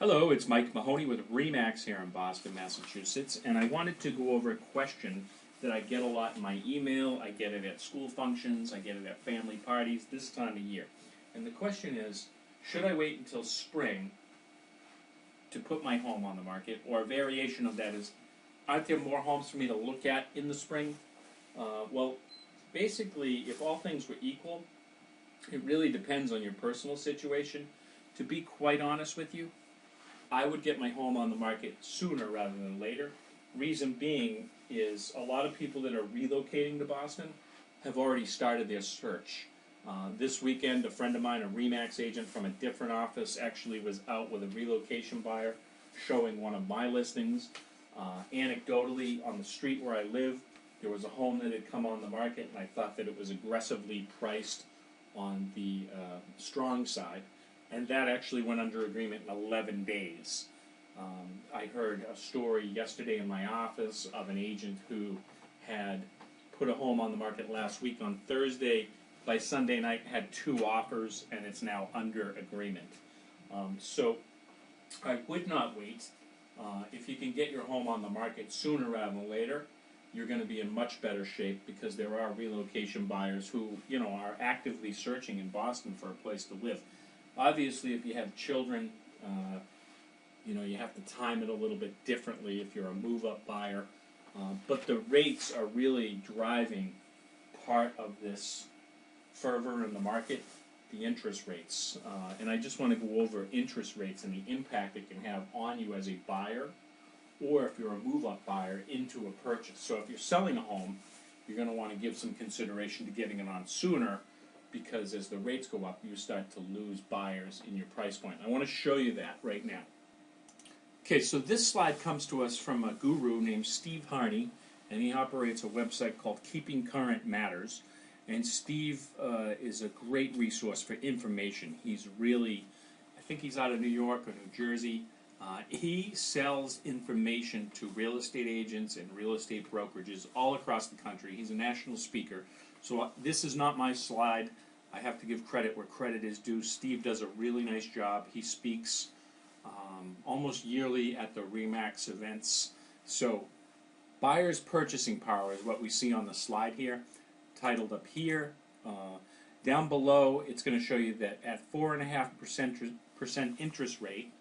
Hello, it's Mike Mahoney with Remax here in Boston, Massachusetts, and I wanted to go over a question that I get a lot in my email. I get it at school functions, I get it at family parties this time of year. And the question is, should I wait until spring to put my home on the market? Or a variation of that is, aren't there more homes for me to look at in the spring? Well, basically, if all things were equal, it really depends on your personal situation. To be quite honest with you, I would get my home on the market sooner rather than later. Reason being is a lot of people that are relocating to Boston have already started their search. This weekend, a friend of mine, a Remax agent from a different office, actually was out with a relocation buyer showing one of my listings. Anecdotally, on the street where I live, there was a home that had come on the market, and I thought that it was aggressively priced on the strong side. And that actually went under agreement in 11 days. I heard a story yesterday in my office of an agent who had put a home on the market last week on Thursday. By Sunday night, had 2 offers, and it's now under agreement. So I would not wait. If you can get your home on the market sooner rather than later, you're going to be in much better shape because there are relocation buyers who, are actively searching in Boston for a place to live. Obviously, if you have children, you have to time it a little bit differently if you're a move-up buyer. But the rates are really driving part of this fervor in the market, the interest rates. And I just want to go over interest rates and the impact it can have on you as a buyer, or if you're a move-up buyer into a purchase. So if you're selling a home, you're going to want to give some consideration to getting it on sooner, because as the rates go up, you start to lose buyers in your price point. I want to show you that right now. Okay, so this slide comes to us from a guru named Steve Harney, and he operates a website called Keeping Current Matters. And Steve is a great resource for information. He's really, I think he's out of New York or New Jersey. He sells information to real estate agents and real estate brokerages all across the country. He's a national speaker. So this is not my slide. I have to give credit where credit is due. Steve does a really nice job. He speaks almost yearly at the Remax events. So buyer's purchasing power is what we see on the slide here, titled up here. Down below, it's going to show you that at 4.5% interest rate,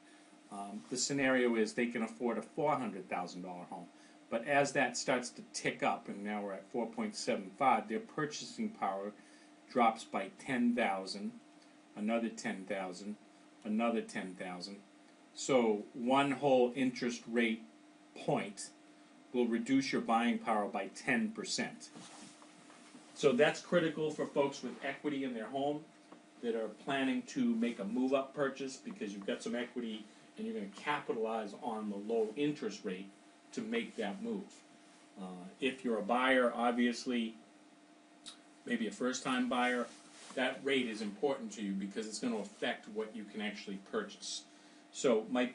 the scenario is they can afford a $400,000 home. But as that starts to tick up, and now we're at 4.75, their purchasing power drops by 10,000, another 10,000, another 10,000. So one whole interest rate point will reduce your buying power by 10%. So that's critical for folks with equity in their home that are planning to make a move-up purchase, because you've got some equity and you're going to capitalize on the low interest rate to make that move. If you're a buyer, obviously, maybe a first-time buyer, that rate is important to you because it's going to affect what you can actually purchase. So my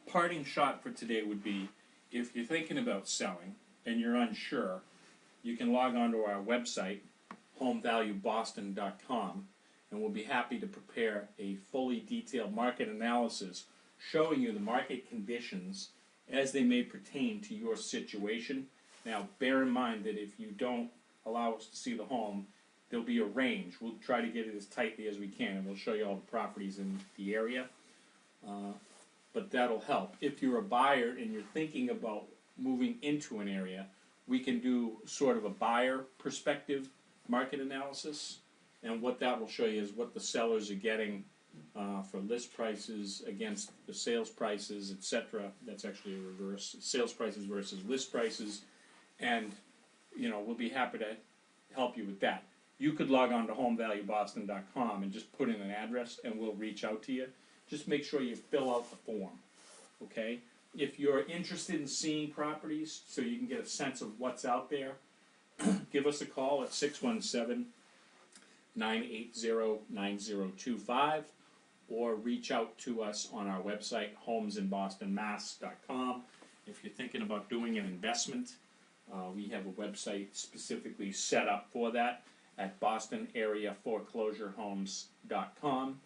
parting shot for today would be, if you're thinking about selling and you're unsure, you can log on to our website, homevalueboston.com, and we'll be happy to prepare a fully detailed market analysis showing you the market conditions as they may pertain to your situation. Now, bear in mind that if you don't allow us to see the home, there'll be a range. We'll try to get it as tightly as we can, and we'll show you all the properties in the area. But that'll help. If you're a buyer and you're thinking about moving into an area, we can do sort of a buyer perspective market analysis, and what that will show you is what the sellers are getting for list prices against the sales prices, etc. That's actually a reverse, sales prices versus list prices, and we'll be happy to help you with that. You could log on to homevalueboston.com and just put in an address, and we'll reach out to you. Just make sure you fill out the form, okay? If you're interested in seeing properties so you can get a sense of what's out there, give us a call at 617-980-9025, or reach out to us on our website, homesinbostonmass.com. If you're thinking about doing an investment, we have a website specifically set up for that at bostonareaforeclosurehomes.com.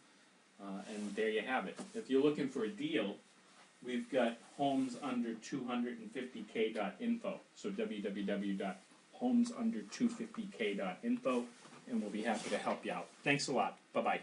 And there you have it. If you're looking for a deal, we've got homes under 250k.info. So www.homesunder250k.info, and we'll be happy to help you out. Thanks a lot. Bye-bye.